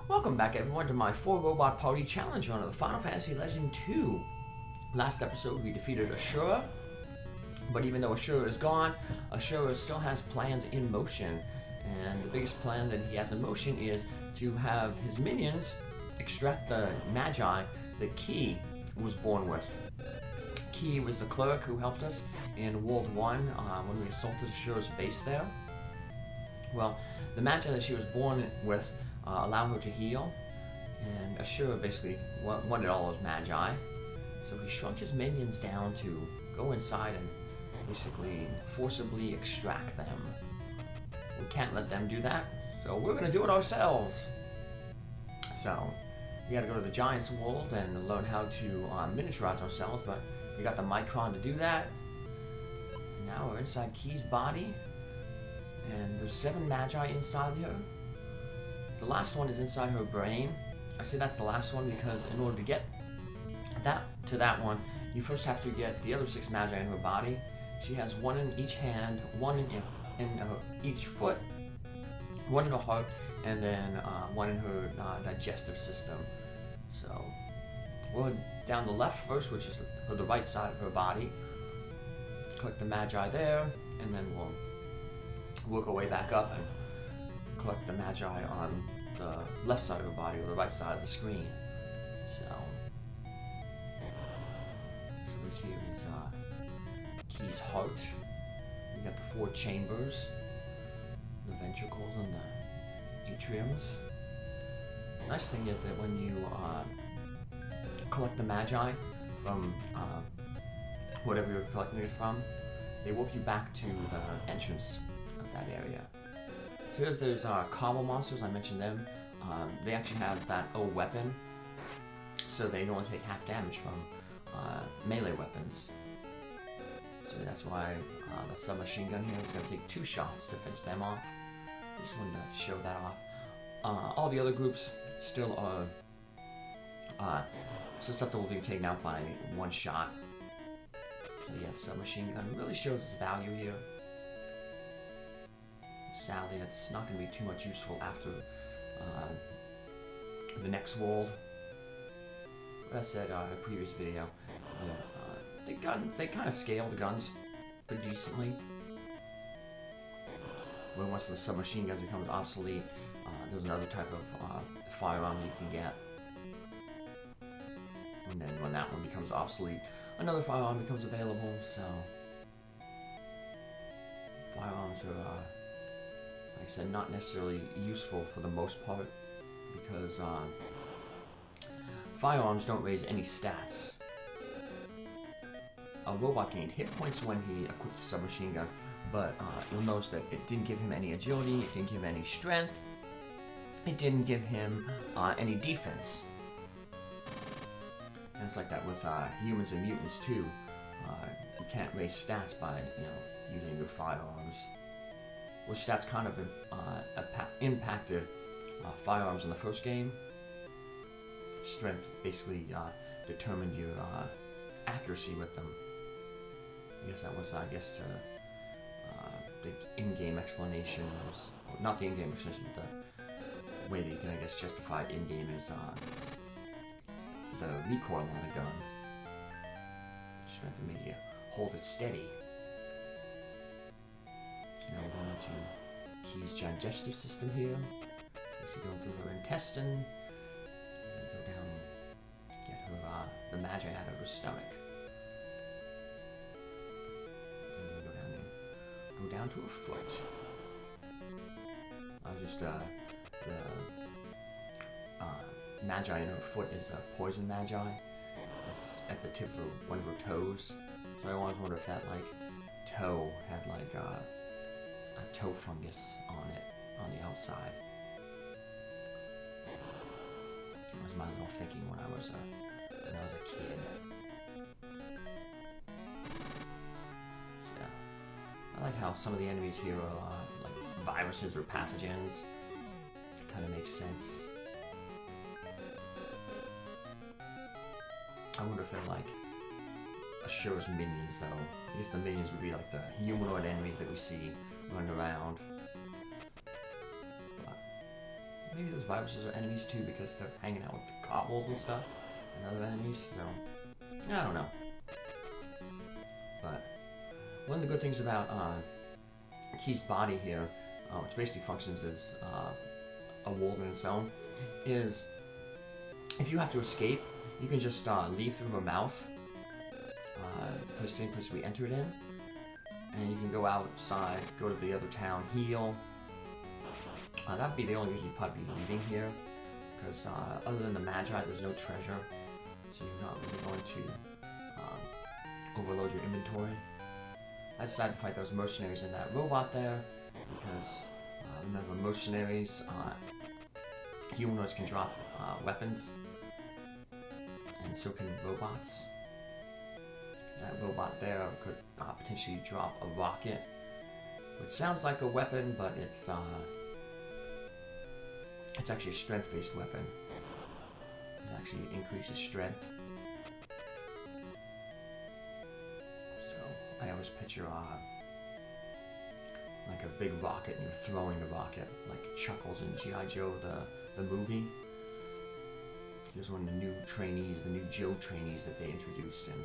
Welcome back everyone to my 4 robot party challenge run of the Final Fantasy Legend 2. Last episode we defeated Ashura, but even though Ashura is gone, Ashura still has plans in motion. And the biggest plan that he has in motion is to have his minions extract the magi that Key was born with. Key was the cleric who helped us in World 1 when we assaulted Ashura's base there. Well, the magi that she was born with allow her to heal, and Ashura basically wanted all those magi, so he shrunk his minions down to go inside and basically forcibly extract them. We can't let them do that, so we're gonna do it ourselves. So we gotta go to the Giant's World and learn how to miniaturize ourselves, but we got the Micron to do that. And now we're inside Key's body, and there's 7 magi inside her. The last one is inside her brain. I say that's the last one because in order to get that one, you first have to get the other 6 magi in her body. She has 1 in each hand, 1 in each foot, 1 in her heart, and then 1 in her digestive system. So we'll down the left first, which is the right side of her body. Collect the magi there, and then we'll work our way back up and collect the magi on the left side of her body or the right side of the screen. So this here is Key's heart. We got the 4 chambers, the ventricles and the atriums. Nice thing is that when you collect the magi from whatever you're collecting it from, they warp you back to the entrance of that area. So here's those cobble monsters, I mentioned them. They actually have that O weapon, so they only take half damage from melee weapons. So that's why the submachine gun here is going to take 2 shots to finish them off. Just wanted to show that off. All the other groups still are susceptible to being taken out by 1 shot. So yeah, the submachine gun really shows its value here. Sadly, it's not going to be too much useful after the next world. But I said in a previous video, they kind of scale the guns pretty decently. When once the submachine guns becomes obsolete, there's another type of firearm you can get. And then when that one becomes obsolete, another firearm becomes available. So firearms are like I said, not necessarily useful for the most part, because firearms don't raise any stats. A robot gained hit points when he equipped the submachine gun, but you'll notice that it didn't give him any agility, it didn't give him any strength, it didn't give him any defense. And it's like that with humans and mutants too. You can't raise stats by using your firearms. Which stats kind of impacted firearms in the first game. Strength basically determined your accuracy with them. I guess that was, the in-game explanation. Not the in-game explanation, but the way that you can, justify it in-game is the recoil on the gun. Strength to make you hold it steady. Now we're going into Key's digestive system here. Basically going through her intestine. And go down and get her the magi out of her stomach. And then go down to her foot. The magi in her foot is a poison magi. It's at the tip of one of her toes. So I always wonder if that toe had a toe fungus on it, on the outside. That was my little thinking when I was a kid. So, I like how some of the enemies here are like viruses or pathogens. It kind of makes sense. I wonder if they're like Ashura's minions though. I guess the minions would be like the humanoid enemies that we see running around. But maybe those viruses are enemies too because they're hanging out with the cobbles and stuff and other enemies, so I don't know. But one of the good things about Key's body here, which basically functions as a world in its own, is if you have to escape, you can just leave through her mouth, the same place we entered in, and you can go outside, go to the other town, heal. That would be the only reason you'd probably be leaving here, because other than the magi, there's no treasure, so you're not really going to overload your inventory. I decided to fight those mercenaries and that robot there, because remember, mercenaries, humanoids can drop weapons, and so can robots. That robot there could potentially drop a rocket, which sounds like a weapon, but it's actually a strength-based weapon. It actually increases strength. So I always picture like a big rocket, and you're throwing the rocket, like Chuckles in G.I. Joe, the movie. Here's one of the new trainees, the new Joe trainees that they introduced in.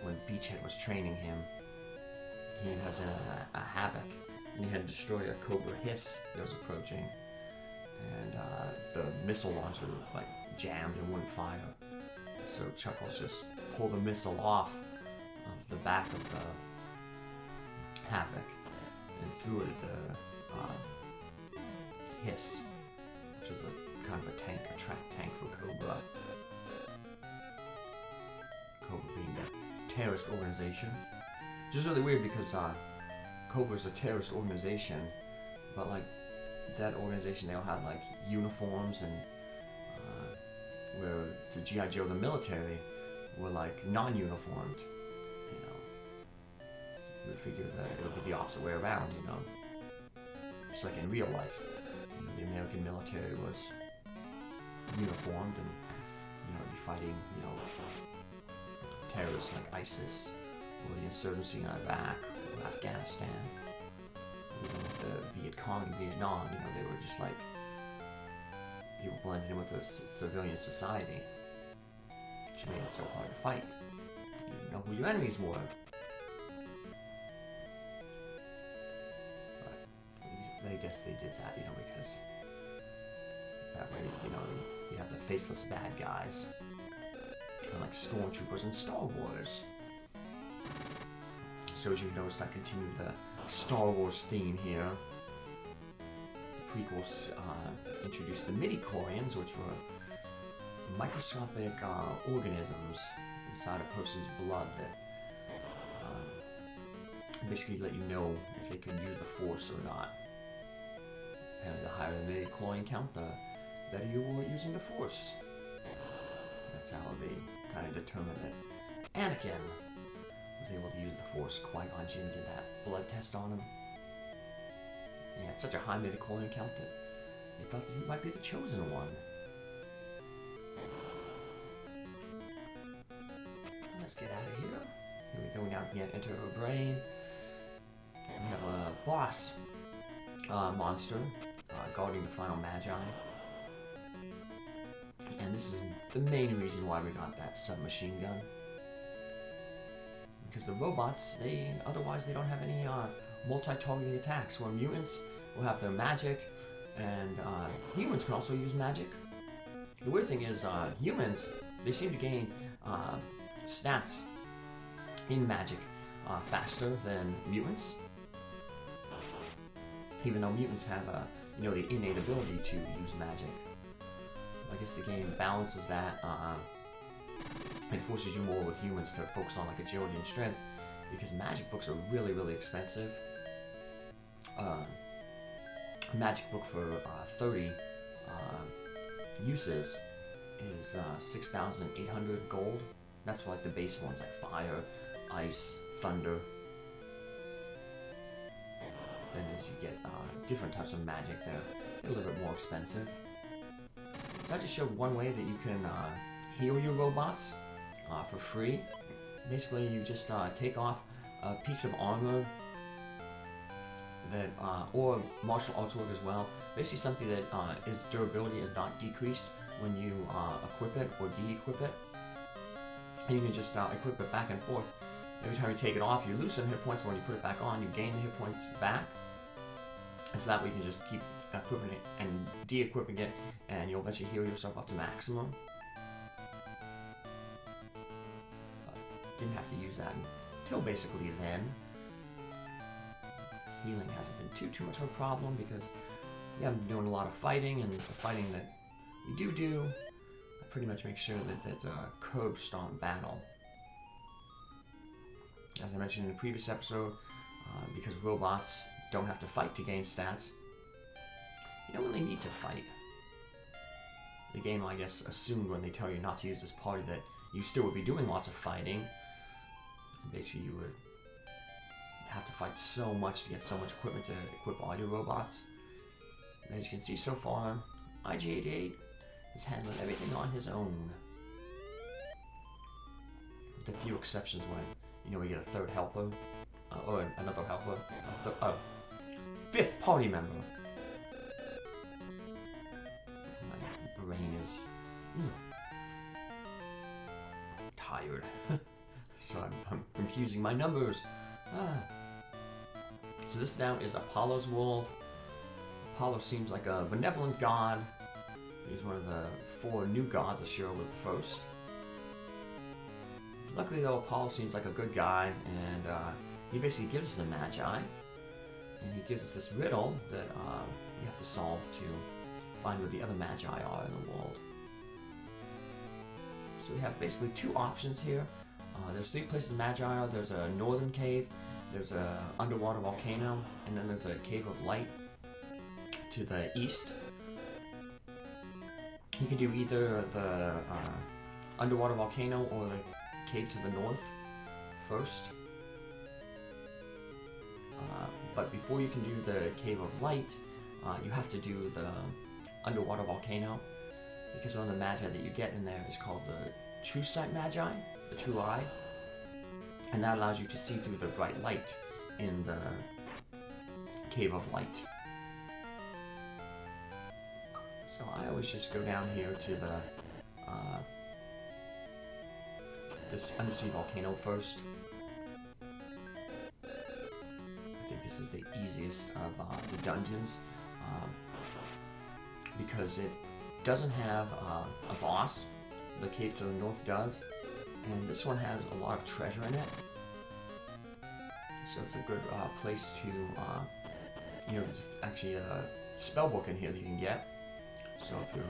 When Beachhead was training him, he has a Havoc, and he had to destroy a Cobra Hiss that was approaching, and the missile launcher like jammed and wouldn't fire. So Chuckles just pulled the missile off of the back of the Havoc and threw it at the Hiss, which is a kind of a tank, a track tank for Cobra. Cobra being a terrorist organization, which is really weird because Cobra's a terrorist organization, but like that organization, they all had like uniforms, and where the G.I. Joe, the military, were like non-uniformed. You know, you would figure that it would be the opposite way around. You know, it's like in real life, you know, the American military was uniformed, and you know, be fighting, you know, terrorists like ISIS, or the insurgency in Iraq, or Afghanistan, even with the Viet Cong in Vietnam. You know, they were just like people blended in with the civilian society, which made it so hard to fight. You didn't know who your enemies were. But I guess they did that, you know, because that way, you know, you have the faceless bad guys, kind of like stormtroopers in Star Wars. So as you notice, I continue the Star Wars theme here. The prequels introduced the Midichlorians, which were microscopic organisms inside a person's blood that basically let you know if they can use the Force or not. And the higher the Midichlorian count, the better you were using the Force. That's how they kind of determined that Anakin was able to use the Force. Qui-Gon Jinn did that blood test on him. Yeah, it's such a high midichlorian count that they thought he might be the chosen one. Let's get out of here. Here we go, now we can enter her brain. We have a boss monster guarding the final magi. And this is the main reason why we got that submachine gun. Because the robots, otherwise they don't have any multi-targeting attacks, where mutants will have their magic, and humans can also use magic. The weird thing is, humans, they seem to gain stats in magic faster than mutants. Even though mutants have, you know, the innate ability to use magic. I guess the game balances that. It forces you more with humans to focus on like agility and strength, because magic books are really, really expensive. A magic book for 30 uses is 6,800 gold. That's for like the base ones, like fire, ice, thunder. Then as you get different types of magic, they're a little bit more expensive. So I just showed one way that you can heal your robots for free. Basically, you just take off a piece of armor that, or martial arts work as well, basically something that its durability is not decreased when you equip it or de-equip it. And you can just equip it back and forth. Every time you take it off, you lose some hit points. When you put it back on, you gain the hit points back. And so that way you can just keep equipping it and de-equipping it, and you'll eventually heal yourself up to maximum. But didn't have to use that until basically then. Healing hasn't been too much of a problem because we haven't been doing a lot of fighting, and the fighting that we do, I pretty much make sure that that's a curb stomp battle. As I mentioned in the previous episode, because robots don't have to fight to gain stats, you don't really need to fight. The game, I guess, assumed when they tell you not to use this party that you still would be doing lots of fighting. Basically, you would have to fight so much to get so much equipment to equip all your robots. And as you can see so far, IG-88 is handling everything on his own. With a few exceptions when, we get a third helper, or another helper, fifth party member. My brain is tired, so I'm confusing my numbers. So this now is Apollo's world. Apollo seems like a benevolent god. He's one of the 4 new gods. Ashura was the first. Luckily though, Apollo seems like a good guy, and he basically gives us the magi, and he gives us this riddle that we have to solve to find where the other magi are in the world. So we have basically 2 options here. There's 3 places the magi are. There's a northern cave, there's a underwater volcano, and then there's a cave of light to the east. You can do either the underwater volcano or the cave to the north first. But before you can do the cave of light, you have to do the underwater volcano, because one of the magi that you get in there is called the true sight magi, the true eye, and that allows you to see through the bright light in the cave of light. So I always just go down here to the this undersea volcano first. I think this is the easiest of the dungeons, because it doesn't have a boss. The cave to the north does, and this one has a lot of treasure in it. So it's a good place to, there's actually a spell book in here that you can get. So if you're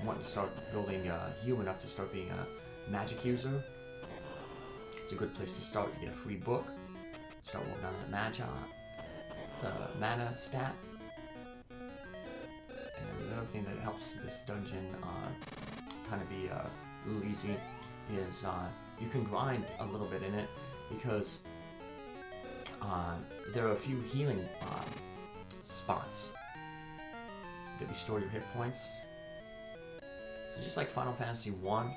wanting to start building human up to start being a magic user, it's a good place to start. You get a free book, start working on that magi, the mana stat. And the other thing that helps this dungeon kind of be a little easy is you can grind a little bit in it, because there are a few healing spots that restore your hit points. So just like Final Fantasy 1,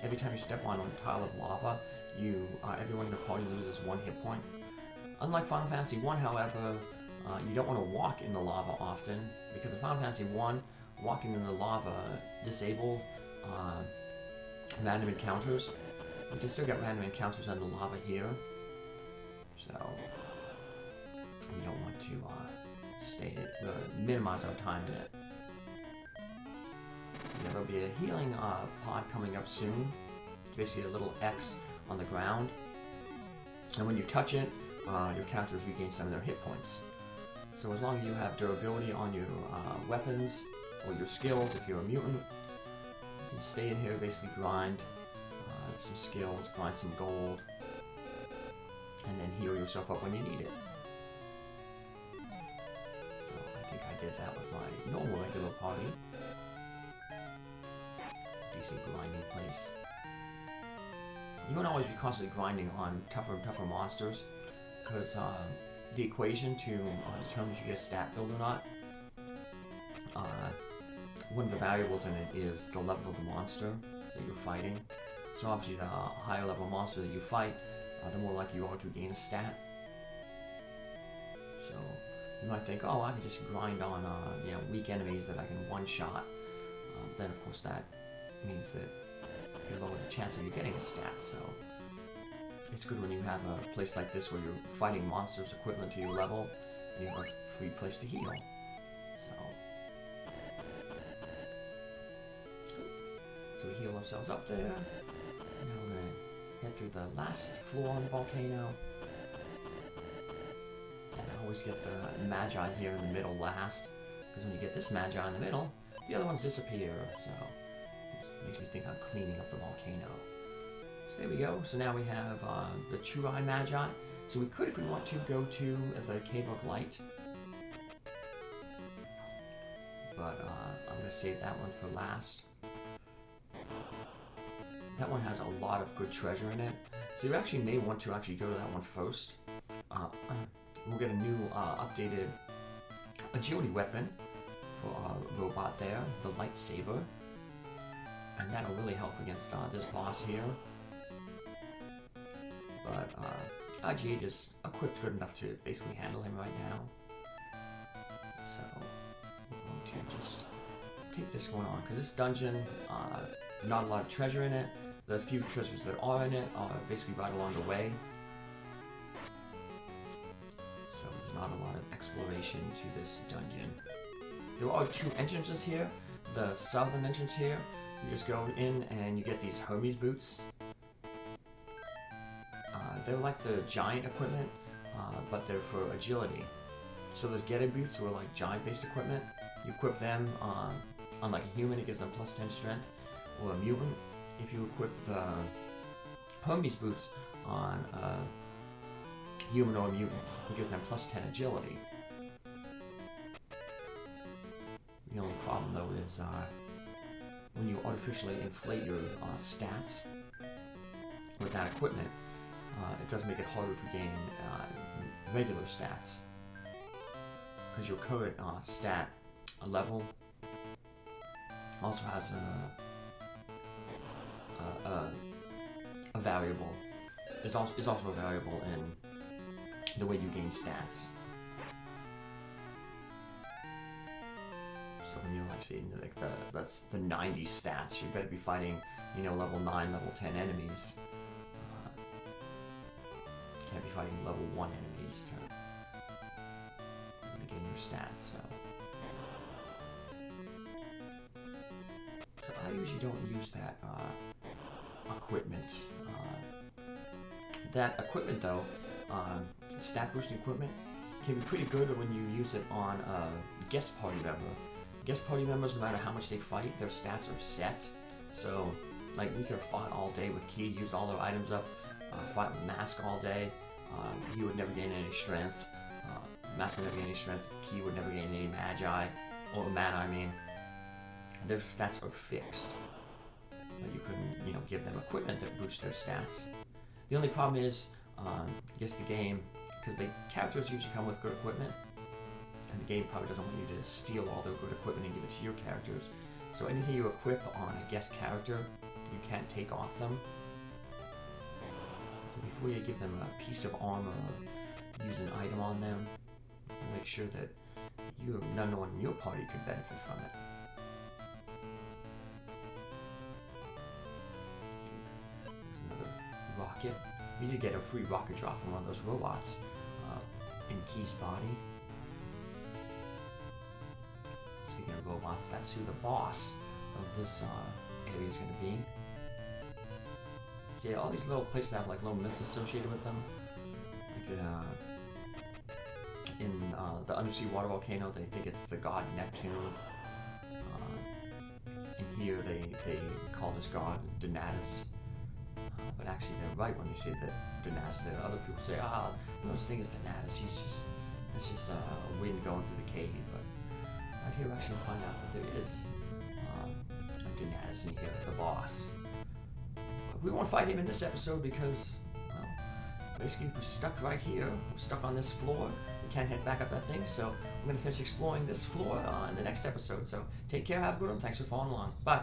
every time you step on a tile of lava, everyone in the party loses 1 hit point. Unlike Final Fantasy 1, however, you don't want to walk in the lava often, because in Final Fantasy 1, walking in the lava disabled random encounters. You can still get random encounters on the lava here, so you don't want to minimize our time in it. There'll be a healing pod coming up soon. It's basically a little X on the ground, and when you touch it, your characters regain some of their hit points. So as long as you have durability on your weapons or your skills, if you're a mutant, you can stay in here, basically grind some skills, grind some gold, and then heal yourself up when you need it. So I think I did that with my normal regular party. Decent grinding place. You won't always be constantly grinding on tougher and tougher monsters, because the equation to determine if you get a stat build or not, one of the variables in it is the level of the monster that you're fighting. So obviously the higher level monster that you fight, the more likely you are to gain a stat. So You might think, oh, I can just grind on weak enemies that I can one-shot. Then, of course, that means that you lower the chance of you getting a stat, so it's good when you have a place like this where you're fighting monsters equivalent to your level, and you have a free place to heal. So we heal ourselves up there. Now we're going to head through the last floor on the volcano. And I always get the magi here in the middle last, because when you get this magi in the middle, the other ones disappear, so it makes me think I'm cleaning up the volcano. So there we go. So now we have the True Eye Magi. So we could, if we want to, go to the Cave of Light. But I'm going to save that one for last. That one has a lot of good treasure in it. So you actually may want to actually go to that one first. We'll get a new updated agility weapon for our robot there, the lightsaber. And that'll really help against this boss here. But IG8 is equipped good enough to basically handle him right now. So we're going to just take this one on, because this dungeon, not a lot of treasure in it. The few treasures that are in it are basically right along the way. So there's not a lot of exploration to this dungeon. There are two entrances here. The southern entrance here, you just go in and you get these Hermes boots. They're like the giant equipment, but they're for agility. So those Getter boots were like giant-based equipment. You equip them on like a human, it gives them plus 10 strength, or a mutant. If you equip the Hermes boots on a human or a mutant, it gives them plus 10 agility. The only problem though is when you artificially inflate your stats with that equipment, it does make it harder to gain regular stats. Because your current stat level also has a variable. Is also a variable in the way you gain stats. So when you're actually in like that's the 90 stats, you better be fighting, level 9, level 10 enemies. You can't be fighting level 1 enemies to gain your stats. So I usually don't use that equipment. That equipment though, stat boosting equipment, can be pretty good when you use it on a guest party member. Guest party members, no matter how much they fight, their stats are set. So, like, we could have fought all day with Key, used all their items up, fought with Mask all day. He would never gain any strength. Mask would never gain any strength. Key would never gain any magi, or mana, I mean. Their stats are fixed. But you couldn't, give them equipment that boosts their stats. The only problem is, I guess the game, because the characters usually come with good equipment, and the game probably doesn't want you to steal all their good equipment and give it to your characters. So anything you equip on a guest character, you can't take off them. So before you give them a piece of armor or use an item on them, make sure that none one in your party could benefit from it. Rocket. You did get a free rocket drop from one of those robots in Key's body. Speaking of robots, that's who the boss of this area is going to be. So yeah, all these little places have like little myths associated with them. Like in the undersea water volcano, they think it's the god Neptune. In here, they call this god Donatus. But actually they're right when they say that Donatus. There other people say, no such thing as Donatus, it's just a wind going through the cave. But right here we actually find out that there is a Donatus in here, the boss. But we won't fight him in this episode because, well, basically we're stuck right here. We're stuck on this floor. We can't head back up that thing, so we're going to finish exploring this floor in the next episode. So take care, have a good one, thanks for following along. Bye.